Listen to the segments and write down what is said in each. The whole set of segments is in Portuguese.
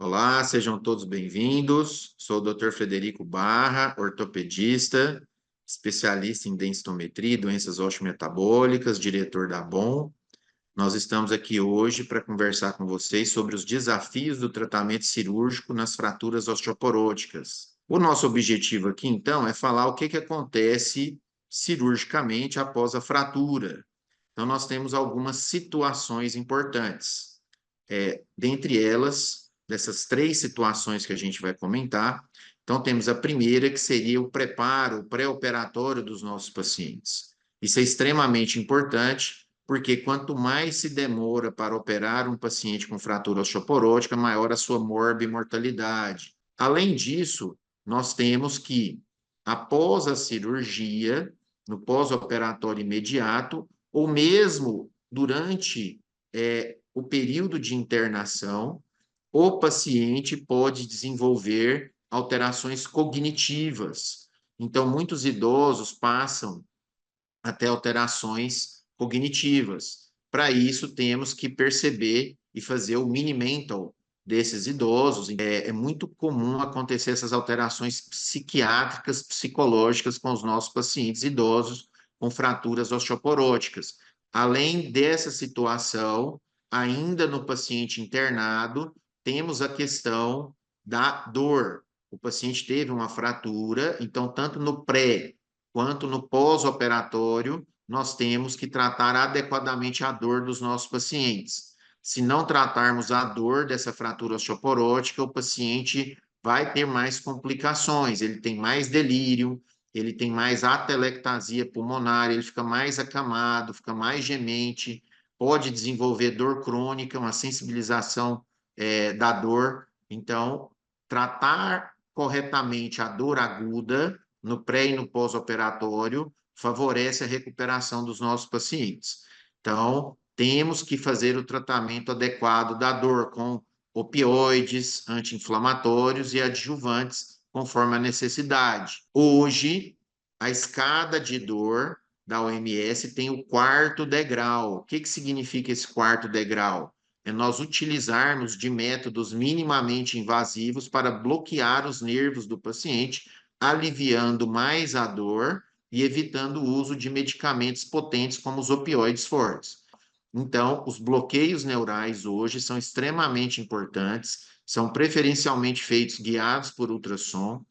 Olá, sejam todos bem-vindos. Sou o Dr. Frederico Barra, ortopedista, especialista em densitometria e doenças osteometabólicas, diretor da BOM. Nós estamos aqui hoje para conversar com vocês sobre os desafios do tratamento cirúrgico nas fraturas osteoporóticas. O nosso objetivo aqui, então, é falar o que acontece cirurgicamente após a fratura. Então, nós temos algumas situações importantes. Dentre elas, dessas três situações que a gente vai comentar, então temos a primeira, que seria o preparo, o pré-operatório dos nossos pacientes. Isso é extremamente importante, porque quanto mais se demora para operar um paciente com fratura osteoporótica, maior a sua morbimortalidade. Além disso, nós temos que, após a cirurgia, no pós-operatório imediato, ou mesmo durante o período de internação, o paciente pode desenvolver alterações cognitivas. Então, muitos idosos passam até alterações cognitivas. Para isso, temos que perceber e fazer o mini-mental desses idosos. É muito comum acontecer essas alterações psiquiátricas, psicológicas com os nossos pacientes idosos com fraturas osteoporóticas. Além dessa situação, ainda no paciente internado, temos a questão da dor. O paciente teve uma fratura, então, tanto no pré quanto no pós-operatório, nós temos que tratar adequadamente a dor dos nossos pacientes. Se não tratarmos a dor dessa fratura osteoporótica, o paciente vai ter mais complicações, ele tem mais delírio, ele tem mais atelectasia pulmonar, ele fica mais acamado, fica mais gemente, pode desenvolver dor crônica, uma sensibilização da dor. Então, tratar corretamente a dor aguda no pré e no pós-operatório favorece a recuperação dos nossos pacientes. Então, temos que fazer o tratamento adequado da dor com opioides, anti-inflamatórios e adjuvantes, conforme a necessidade. Hoje, a escada de dor da OMS tem o quarto degrau. O que significa esse quarto degrau? É nós utilizarmos de métodos minimamente invasivos para bloquear os nervos do paciente, aliviando mais a dor e evitando o uso de medicamentos potentes como os opioides fortes. Então, os bloqueios neurais hoje são extremamente importantes, são preferencialmente feitos guiados por ultrassom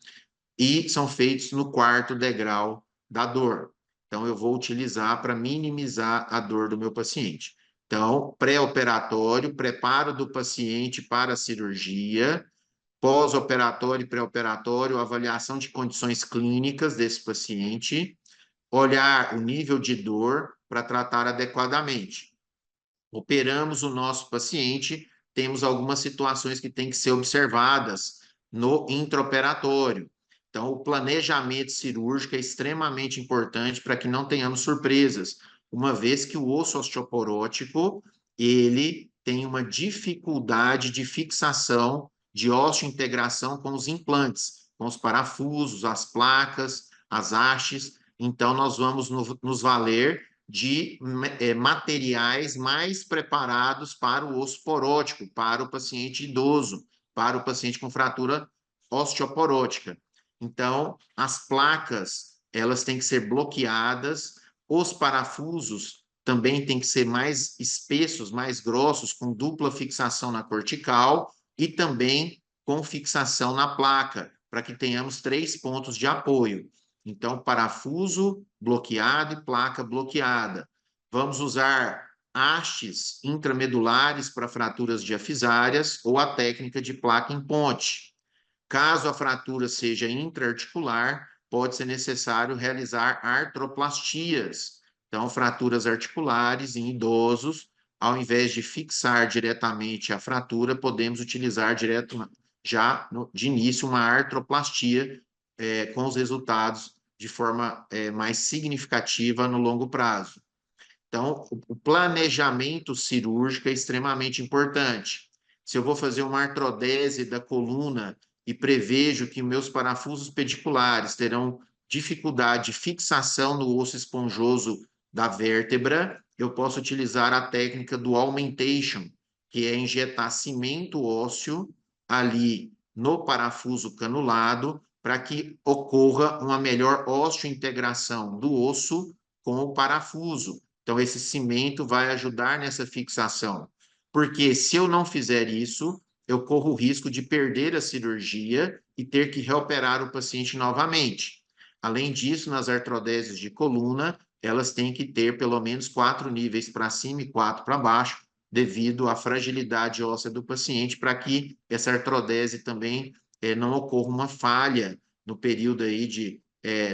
e são feitos no quarto degrau da dor. Então, eu vou utilizar para minimizar a dor do meu paciente. Então, pré-operatório, preparo do paciente para a cirurgia, pós-operatório e pré-operatório, avaliação de condições clínicas desse paciente, olhar o nível de dor para tratar adequadamente. Operamos o nosso paciente, temos algumas situações que têm que ser observadas no intraoperatório. Então, o planejamento cirúrgico é extremamente importante para que não tenhamos surpresas, uma vez que o osso osteoporótico, ele tem uma dificuldade de fixação de osteointegração com os implantes, com os parafusos, as placas, as hastes. Então, nós vamos nos valer de materiais mais preparados para o osso porótico, para o paciente idoso, para o paciente com fratura osteoporótica. Então, as placas, elas têm que ser bloqueadas, os parafusos também têm que ser mais espessos, mais grossos, com dupla fixação na cortical e também com fixação na placa, para que tenhamos 3 pontos de apoio. Então, parafuso bloqueado e placa bloqueada. Vamos usar hastes intramedulares para fraturas diafisárias ou a técnica de placa em ponte. Caso a fratura seja intraarticular, pode ser necessário realizar artroplastias. Então, fraturas articulares em idosos, ao invés de fixar diretamente a fratura, podemos utilizar de início uma artroplastia com os resultados de forma mais significativa no longo prazo. Então, o planejamento cirúrgico é extremamente importante. Se eu vou fazer uma artrodese da coluna e prevejo que meus parafusos pediculares terão dificuldade de fixação no osso esponjoso da vértebra, eu posso utilizar a técnica do augmentation, que é injetar cimento ósseo ali no parafuso canulado para que ocorra uma melhor osteointegração do osso com o parafuso. Então, esse cimento vai ajudar nessa fixação. Porque se eu não fizer isso, eu corro o risco de perder a cirurgia e ter que reoperar o paciente novamente. Além disso, nas artrodeses de coluna, elas têm que ter pelo menos 4 níveis para cima e 4 para baixo, devido à fragilidade óssea do paciente, para que essa artrodese também não ocorra uma falha no período aí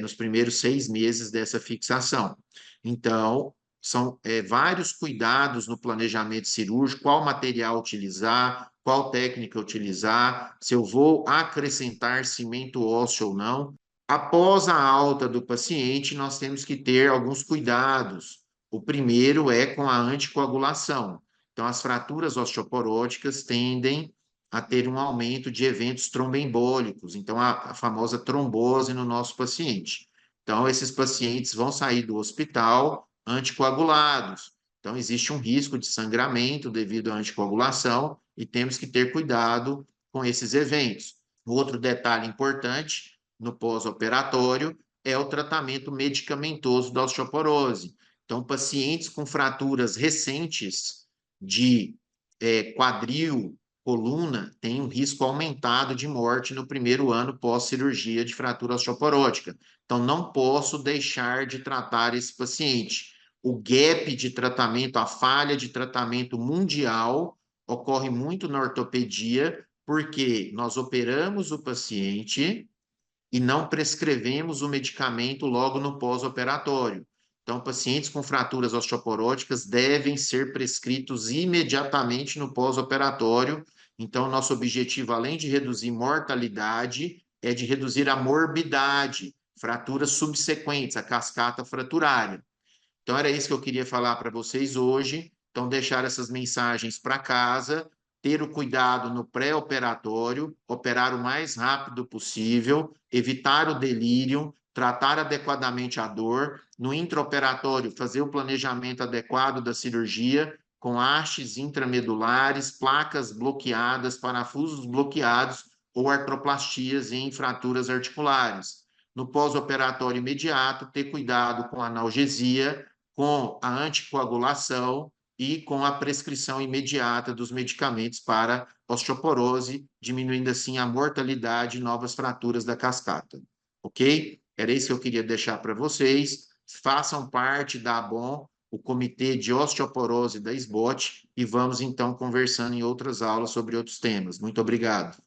nos primeiros 6 meses dessa fixação. Então, são vários cuidados no planejamento cirúrgico, qual material utilizar, qual técnica utilizar, se eu vou acrescentar cimento ósseo ou não. Após a alta do paciente, nós temos que ter alguns cuidados. O primeiro é com a anticoagulação. Então, as fraturas osteoporóticas tendem a ter um aumento de eventos tromboembólicos, então a famosa trombose no nosso paciente. Então, esses pacientes vão sair do hospital anticoagulados. Então, existe um risco de sangramento devido à anticoagulação e temos que ter cuidado com esses eventos. Outro detalhe importante no pós-operatório é o tratamento medicamentoso da osteoporose. Então, pacientes com fraturas recentes de quadril, coluna, têm um risco aumentado de morte no primeiro ano pós-cirurgia de fratura osteoporótica. Então, não posso deixar de tratar esse paciente. O gap de tratamento, a falha de tratamento mundial ocorre muito na ortopedia, porque nós operamos o paciente e não prescrevemos o medicamento logo no pós-operatório. Então, pacientes com fraturas osteoporóticas devem ser prescritos imediatamente no pós-operatório. Então, nosso objetivo, além de reduzir mortalidade, é de reduzir a morbidade, fraturas subsequentes, a cascata fraturária. Então, era isso que eu queria falar para vocês hoje. Então, deixar essas mensagens para casa, ter o cuidado no pré-operatório, operar o mais rápido possível, evitar o delírio, tratar adequadamente a dor. No intraoperatório, fazer o planejamento adequado da cirurgia, com hastes intramedulares, placas bloqueadas, parafusos bloqueados ou artroplastias em fraturas articulares. No pós-operatório imediato, ter cuidado com a analgesia, com a anticoagulação e com a prescrição imediata dos medicamentos para osteoporose, diminuindo assim a mortalidade e novas fraturas da cascata. Ok? Era isso que eu queria deixar para vocês. Façam parte da ABOM, o Comitê de Osteoporose da SBOT, e vamos então conversando em outras aulas sobre outros temas. Muito obrigado.